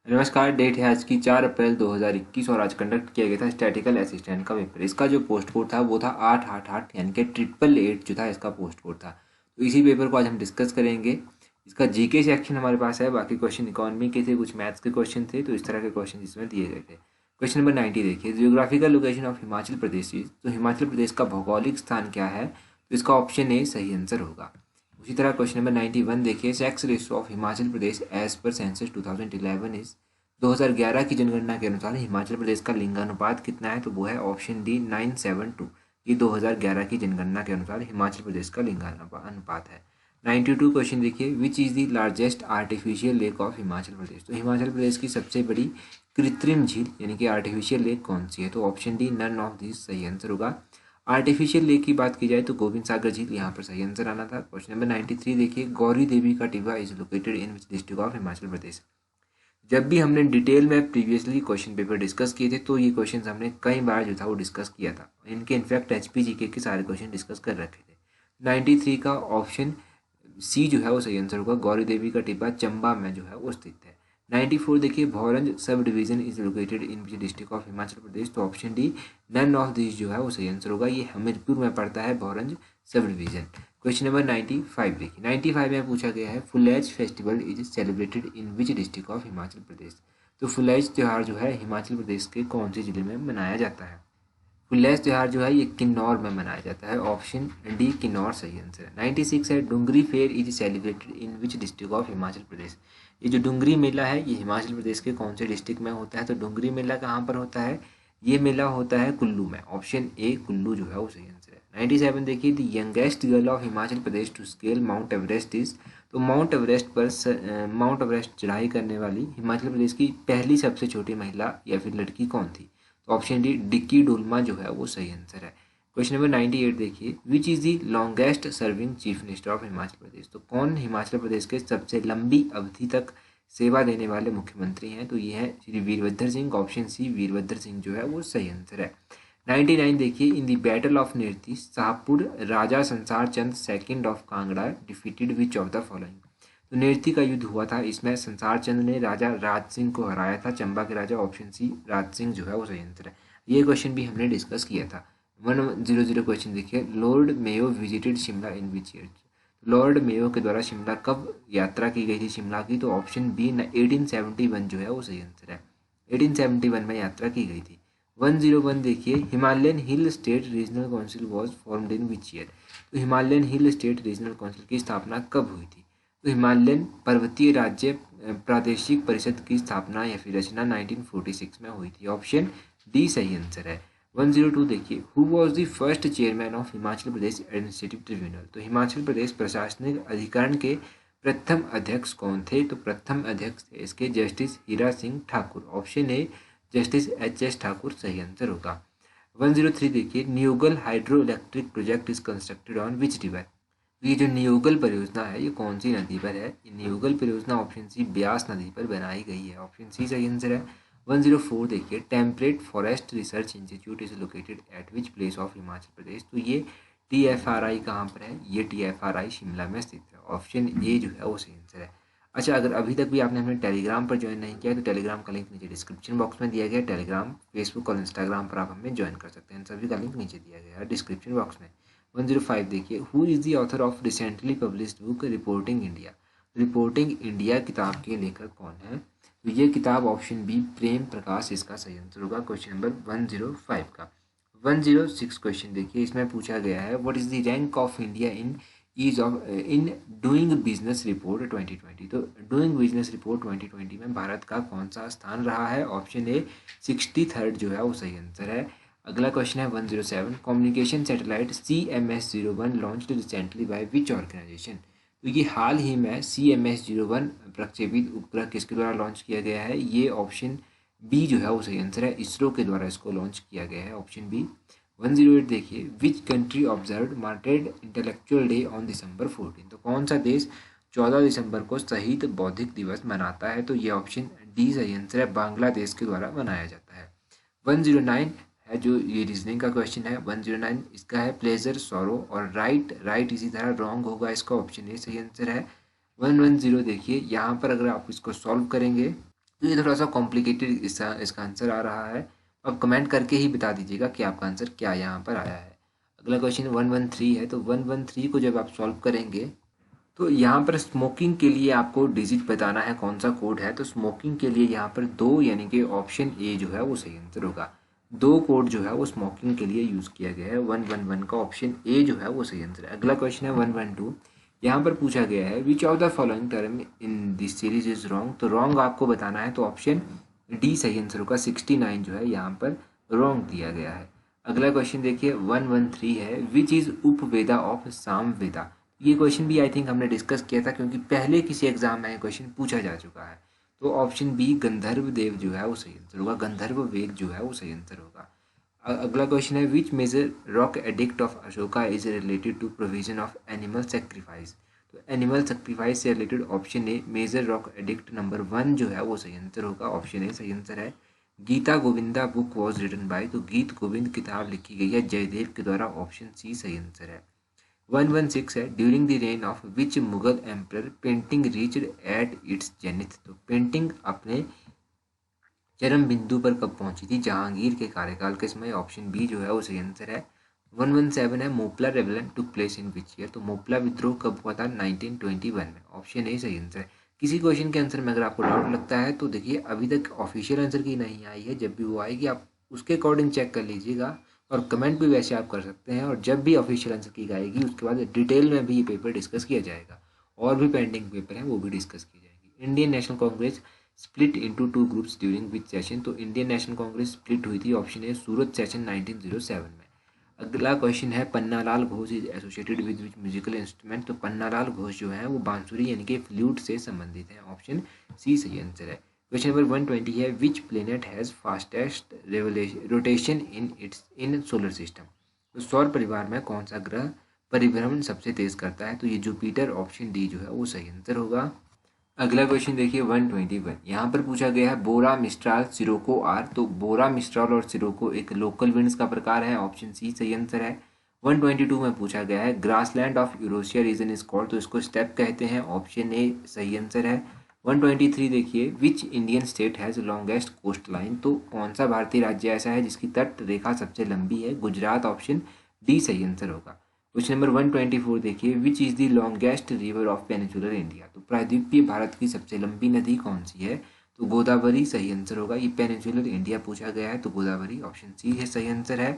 नमस्कार। डेट है आज की 4 अप्रैल 2021 और आज कंडक्ट किया गया था स्टैटिकल असिस्टेंट का पेपर। इसका जो पोस्ट कोड था वो था 888 यानी कि 888 जो था इसका पोस्ट कोड था। तो इसी पेपर को आज हम डिस्कस करेंगे। इसका जीके सेक्शन हमारे पास है, बाकी क्वेश्चन इकोनॉमी के थे, कुछ मैथ्स के क्वेश्चन थे, तो इस तरह के क्वेश्चन इसमें दिए गए थे। क्वेश्चन नंबर 90 देखिए, geographical location of Himachal Pradesh is. तो हिमाचल प्रदेश का भौगोलिक स्थान क्या है? तो इसका ऑप्शन ए सही आंसर होगा। उसी तरह क्वेश्चन नंबर 91 देखिए, sex ratio of Himachal Pradesh as पर सेंसस 2011 इज। 2011 की जनगणना के अनुसार हिमाचल प्रदेश का लिंगानुपात कितना है? तो वो है ऑप्शन डी 972। ये 2011 की जनगणना के अनुसार हिमाचल प्रदेश का लिंगानुपात है। 92 क्वेश्चन देखिए, which is the largest artificial lake of Himachal Pradesh. तो हिमाचल प्रदेश की सबसे बड़ी कृत्रिम झील यानी कि आर्टिफिशियल लेक कौन सी है? तो option D none of this सही आंसर होगा। आर्टिफिशियल लेक की बात की जाए तो गोविंद सागर झील यहाँ पर सही आंसर आना था। क्वेश्चन नंबर 93 देखिए, गौरी देवी का Tibba is located in which district of Himachal Pradesh. जब भी हमने डिटेल में प्रीवियसली क्वेश्चन पेपर डिस्कस किए थे तो ये क्वेश्चन हमने कई बार जो था वो डिस्कस किया था। इनके इनफैक्ट HPGK के सारे क्वेश्चन डिस्कस कर रखे थे। 93 का ऑप्शन सी जो है वो सही आंसर होगा। गौरी देवी का टिब्बा चंबा में जो है वो स्थित है। 94 देखिए, Bhoranj sub division is located in which district of Himachal Pradesh. तो option D none of this जो है वो सही आंसर होगा। ये हमीरपुर में पड़ता है भौरंज सब डिवीजन। क्वेश्चन नंबर 95 देखिए, 95 में पूछा गया है, Phulaich festival is celebrated in which district of Himachal Pradesh. तो फुलेज त्यौहार जो है हिमाचल प्रदेश के कौन से जिले में मनाया जाता है? फुलेज त्यौहार जो है ये किन्नौर में मनाया जाता है। ऑप्शन डी किन्नौर सही आंसर है। 96 है, Dungri fair is celebrated in which district of Himachal Pradesh. ये जो डुंगरी मेला है ये हिमाचल प्रदेश के कौन से डिस्ट्रिक्ट में होता है? तो डुंगरी मेला कहाँ पर होता है? ये मेला होता है कुल्लू में। ऑप्शन ए कुल्लू जो है वो सही आंसर है। 97 देखिए, the youngest girl of Himachal Pradesh to scale Mount Everest is. तो माउंट एवरेस्ट चढ़ाई करने वाली हिमाचल प्रदेश की पहली सबसे छोटी महिला या फिर लड़की कौन थी? तो ऑप्शन डी डिक्की डोलमा जो है वो सही आंसर है। क्वेश्चन नंबर 98 देखिए, which is the longest serving chief minister of Himachal Pradesh. तो कौन हिमाचल प्रदेश के सबसे लंबी अवधि तक सेवा देने वाले मुख्यमंत्री हैं? तो ये है श्री वीरभद्र सिंह। ऑप्शन सी वीरभद्र सिंह जो है वो सही आंसर है। 99 देखिए, in the battle of Nerti Shahpur Raja Sansar Chand second of Kangra defeated which of the following. तो नेरती का युद्ध हुआ था, इसमें संसार चंद ने राजा राज सिंह को हराया था। चंबा के राजा ऑप्शन सी राज सिंह जो है वो सही आंसर है। ये क्वेश्चन भी हमने डिस्कस किया था। 100 क्वेश्चन देखिए, Lord Mayo visited Shimla in which year. Lord Mayo के द्वारा शिमला कब यात्रा की गई थी शिमला की? तो ऑप्शन बी 1871 जो है वो सही आंसर है। 1871 में यात्रा की गई थी। 101 देखिए, Himalayan hill state regional council was formed in which year. तो Himalayan hill state regional council की स्थापना कब हुई थी? तो हिमालयन पर्वतीय राज्य प्रादेशिक परिषद की स्थापना या फिर रचना 1946 में हुई थी। ऑप्शन डी सही आंसर है। 102 देखिए, who was the first chairman of Himachal Pradesh administrative tribunal. तो हिमाचल प्रदेश प्रशासनिक अधिकरण के प्रथम अध्यक्ष कौन थे? तो प्रथम अध्यक्ष थे इसके justice Hira Singh Thakur. Option A justice HS Thakur सही आंसर होगा। 103 देखिए, Neogal hydro electric project is constructed on which river. ये जो नियोगल परियोजना है ये कौन सी नदी पर है? ये नियोगल परियोजना ऑप्शन सी ब्यास नदी पर बनाई गई है। ऑप्शन सी सही आंसर है। 104 देखिए, temperate forest research institute is located at which place of Himachal Pradesh. तो ये TFRI कहाँ पर है? ये TFRI शिमला में स्थित है। ऑप्शन ए जो है वो सही आंसर है। अच्छा, अगर अभी तक भी आपने हमें टेलीग्राम पर ज्वाइन नहीं किया है तो टेलीग्राम का लिंक नीचे डिस्क्रिप्शन बॉक्स में दिया गया है। टेलीग्राम, फेसबुक और इंस्टाग्राम पर आप हमें ज्वाइन कर सकते हैं। सभी का लिंक नीचे दिया गया है डिस्क्रिप्शन बॉक्स में। 105 देखिए, who is the author of recently published book reporting India. Reporting India किताब के लेखक कौन है? तो ये किताब ऑप्शन बी प्रेम प्रकाश इसका सही आंसर होगा क्वेश्चन नंबर 105 का। 106 क्वेश्चन देखिए, इसमें पूछा गया है, what is the rank of India in ease of in doing business report 2020। तो डूइंग बिजनेस रिपोर्ट 2020 में भारत का कौन सा स्थान रहा है? ऑप्शन ए 63rd जो है वो सही आंसर है। अगला क्वेश्चन है 107, communication satellite CMS-01 launched recently by which organisation. तो ये हाल ही में CMS-01 प्रक्षेपित उपग्रह किसके द्वारा लॉन्च किया गया है? ये ऑप्शन बी जो है वो सही आंसर है, इसरो के द्वारा इसको लॉन्च किया गया है। Option B. 108 देखिए, which country observe martyred intellectual day on December 14। तो कौन सा देश 14 दिसंबर को शहीद बौद्धिक दिवस मनाता है? तो ये ऑप्शन डी सही आंसर है, बांग्लादेश के द्वारा मनाया जाता है। 109 है जो ये रीजनिंग का क्वेश्चन है। 109 इसका है प्लेजर सॉरो और राइट इसी तरह रॉन्ग होगा, इसका ऑप्शन ए सही आंसर है। 110 देखिए, यहाँ पर अगर आप इसको सॉल्व करेंगे तो ये थोड़ा सा कॉम्प्लिकेटेड इसका आंसर आ रहा है। आप कमेंट करके ही बता दीजिएगा कि आपका आंसर क्या यहाँ पर आया है। अगला क्वेश्चन 113 है। तो 113 को जब आप सॉल्व करेंगे तो यहाँ पर स्मोकिंग के लिए आपको डिजिट बताना है कौन सा कोड है। तो स्मोकिंग के लिए यहाँ पर 2 यानी कि ऑप्शन ए जो है वो सही आंसर होगा। 2 कोड जो है वो स्मोकिंग के लिए यूज़ किया गया है। 111 का ऑप्शन ए जो है वो सही आंसर है। अगला क्वेश्चन है 112। यहाँ पर पूछा गया है विच of the following term in this series is wrong. तो रॉन्ग आपको बताना है, तो ऑप्शन डी सही आंसर होगा। 69 जो है यहाँ पर रॉन्ग दिया गया है। अगला क्वेश्चन देखिए 113 है विच इज उपवेदा ऑफ सामवेदा। ये क्वेश्चन भी आई थिंक हमने डिस्कस किया था, क्योंकि पहले किसी एग्जाम में ये क्वेश्चन पूछा जा चुका है। तो ऑप्शन बी गंधर्व देव जो है वो सही आंसर होगा। गंधर्व वेद जो है वो सही आंसर होगा। अगला क्वेश्चन है which major rock edict of Ashoka is related to provision of animal sacrifice. तो एनिमल सेक्रीफाइस से related option A major rock edict number 1 जो है वो सही आंसर होगा। ऑप्शन ए सही आंसर है। Gita Govinda book was written by. तो गीत गोविंद किताब लिखी गई है जयदेव के द्वारा। ऑप्शन सी सही आंसर है। 116 है during the rain of which Mughal emperor painting reached at its zenith. तो पेंटिंग अपने चरम बिंदु पर कब पहुंची थी? जहांगीर के कार्यकाल के समय। ऑप्शन बी जो है वो सही आंसर है। 117 है Moplah rebellion took place in which year. तो मोपला विद्रोह कब हुआ था? 1921 में। ऑप्शन ए सही आंसर है। किसी क्वेश्चन के आंसर में अगर आपको डाउट लगता है तो देखिए अभी तक ऑफिशियल आंसर की नहीं आई है, जब भी वो आएगी आप उसके अकॉर्डिंग चेक कर लीजिएगा, और कमेंट भी वैसे आप कर सकते हैं। और जब भी ऑफिशियल आंसर की आएगी उसके बाद डिटेल में भी ये पेपर डिस्कस किया जाएगा, और भी पेंडिंग पेपर हैं वो भी डिस्कस की जाएगी। Indian national Congress split into 2 groups during which session. तो इंडियन नेशनल कांग्रेस स्प्लिट हुई थी, ऑप्शन ए सूरत सेशन 1907 में। अगला क्वेश्चन है Pannalal Ghosh is associated with which musical instrument. तो पन्नालाल घोष जो है वो बांसुरी यानी कि फ्लूट से संबंधित है। ऑप्शन सी सही आंसर है। क्वेश्चन नंबर 120 है which planet has fastest rotation in solar system. तो सौर परिवार में कौन सा ग्रह परिभ्रमण सबसे तेज करता है? तो ये जुपिटर। ऑप्शन डी जो है वो सही आंसर होगा। अगला क्वेश्चन देखिए 121। यहाँ पर पूछा गया है बोरा मिस्ट्राल सिरोको आर। तो बोरा मिस्ट्राल और सिरोको एक लोकल विंड्स का प्रकार है। ऑप्शन सी सही आंसर है। 122 में पूछा गया है grassland of Eurasia region is called. तो इसको स्टेप कहते हैं। ऑप्शन ए सही आंसर है। 123 देखिए which Indian state has longest coast line. तो कौन सा भारतीय राज्य ऐसा है जिसकी तट रेखा सबसे लंबी है? गुजरात। ऑप्शन डी सही आंसर होगा। क्वेश्चन नंबर 124 देखिए which is the longest river of peninsular India. तो प्रायद्वीपीय भारत की सबसे लंबी नदी कौन सी है? तो गोदावरी सही आंसर होगा। ये पेनिनसुलर इंडिया पूछा गया है तो गोदावरी। ऑप्शन सी है सही आंसर है।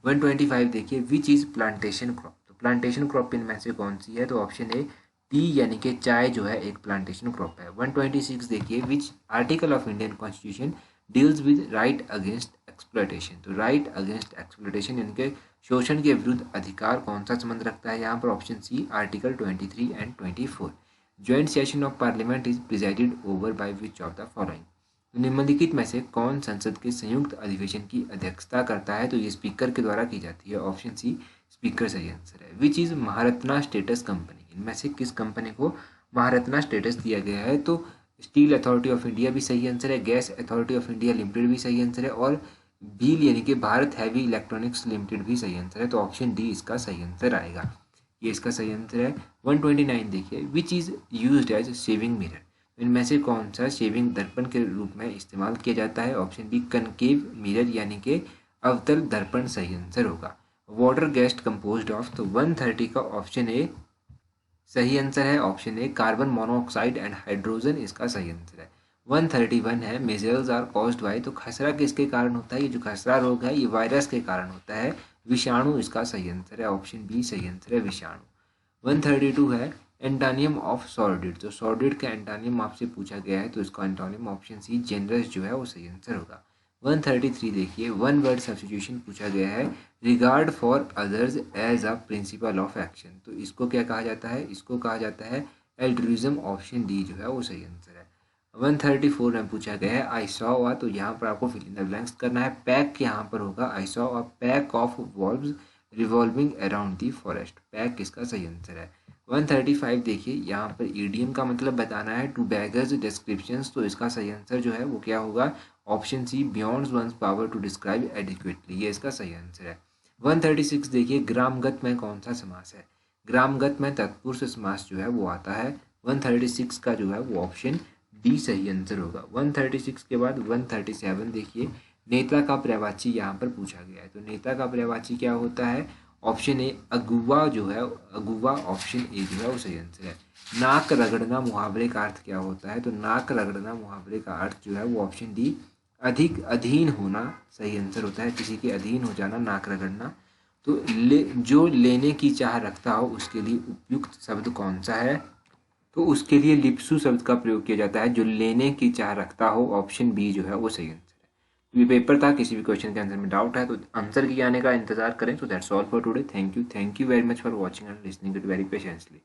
125 देखिए विच इज़ प्लांटेशन क्रॉप। तो प्लांटेशन क्रॉप इनमें से कौन सी है? तो ऑप्शन ए टी यानी कि चाय जो है एक प्लांटेशन क्रॉप है। 126 देखिए which article of Indian constitution deals with right against exploitation. तो राइट अगेंस्ट एक्सप्लॉयटेशन यानी कि शोषण के विरुद्ध अधिकार कौन सा संबंध रखता है यहाँ पर? Option C article 23 and 24। Joint session of parliament is presided over by which of the following. तो निम्नलिखित में से कौन संसद के संयुक्त अधिवेशन की अध्यक्षता करता है? तो ये स्पीकर के द्वारा की जाती है। ऑप्शन सी स्पीकर सही आंसर है। Which is Maharatna status company. इनमें से किस कंपनी को महारत्ना स्टेटस दिया गया है? तो स्टील अथॉरिटी ऑफ इंडिया भी सही आंसर है। Gas authority of India limited भी सही आंसर है। और बील यानी कि भारत हैवी इलेक्ट्रॉनिक्स लिमिटेड भी सही आंसर है। तो ऑप्शन डी इसका सही आंसर आएगा। ये इसका सही आंसर है। 129 देखिए which is used as shaving mirror. इनमें से कौन सा शेविंग दर्पण के रूप में इस्तेमाल किया जाता है? ऑप्शन बी कनकेव मिरर यानी कि अवतल दर्पण सही आंसर होगा। Water guest composed of. तो 130 का ऑप्शन ए सही आंसर है। Option A carbon monoxide and hydrogen इसका सही आंसर है। 131 है मेजल्स आर कॉज्ड बाय। तो खसरा किसके कारण होता है? ये जो खसरा रोग है ये वायरस के कारण होता है। विषाणु इसका सही आंसर है। ऑप्शन बी सही आंसर है विषाणु। 132 है एंटानियम ऑफ सॉर्डिड। तो सॉर्डिड का एंटानियम आपसे पूछा गया है तो इसका एंटानियम ऑप्शन सी जेनरस जो है वो सही आंसर होगा। 133 देखिए वन वर्ड सब्स्टिट्यूशन पूछा गया है regard for others as a principle of action. तो इसको क्या कहा जाता है? इसको कहा जाता है एल्ट्रुइज्म। ऑप्शन डी जो है वो सही आंसर है। 134 में पूछा गया है आई सॉ अ। तो यहाँ पर आपको फिल इन द ब्लैंक्स करना है। पैक यहाँ पर होगा I saw a pack of valves revolving around the forest. Pack इसका सही आंसर है। 135 देखिए यहाँ पर ईडीएम का मतलब बताना है टू बैगर्स डिस्क्रिप्शंस। तो इसका सही आंसर जो है वो क्या होगा? Option C beyond one's power to describe adequately. ये इसका सही आंसर है। 136 देखिए ग्रामगत में कौन सा समास है? ग्रामगत में तत्पुरुष समास जो है वो आता है। 136 का जो है वो ऑप्शन डी सही आंसर होगा। 136 के बाद 137 देखिए, नेता का पर्यायवाची यहाँ पर पूछा गया है। तो नेता का पर्यायवाची क्या होता है? ऑप्शन ए अगुवा जो है, अगुवा ऑप्शन ए जो है वो सही आंसर है। नाक रगड़ना मुहावरे का अर्थ क्या होता है? तो नाक रगड़ना मुहावरे का अर्थ जो है वो ऑप्शन डी अधिक अधीन होना सही आंसर होता है। किसी के अधीन हो जाना, नाक रगड़ना। तो जो लेने की चाह रखता हो उसके लिए उपयुक्त शब्द कौन सा है? तो उसके लिए लिप्सु शब्द का प्रयोग किया जाता है। जो लेने की चाह रखता हो, ऑप्शन बी जो है वो सही आंसर है। तो ये पेपर था, किसी भी क्वेश्चन के आंसर में डाउट है तो आंसर की आने का इंतजार करें। तो that's all for today. Thank you very much for watching and listening it very patiently.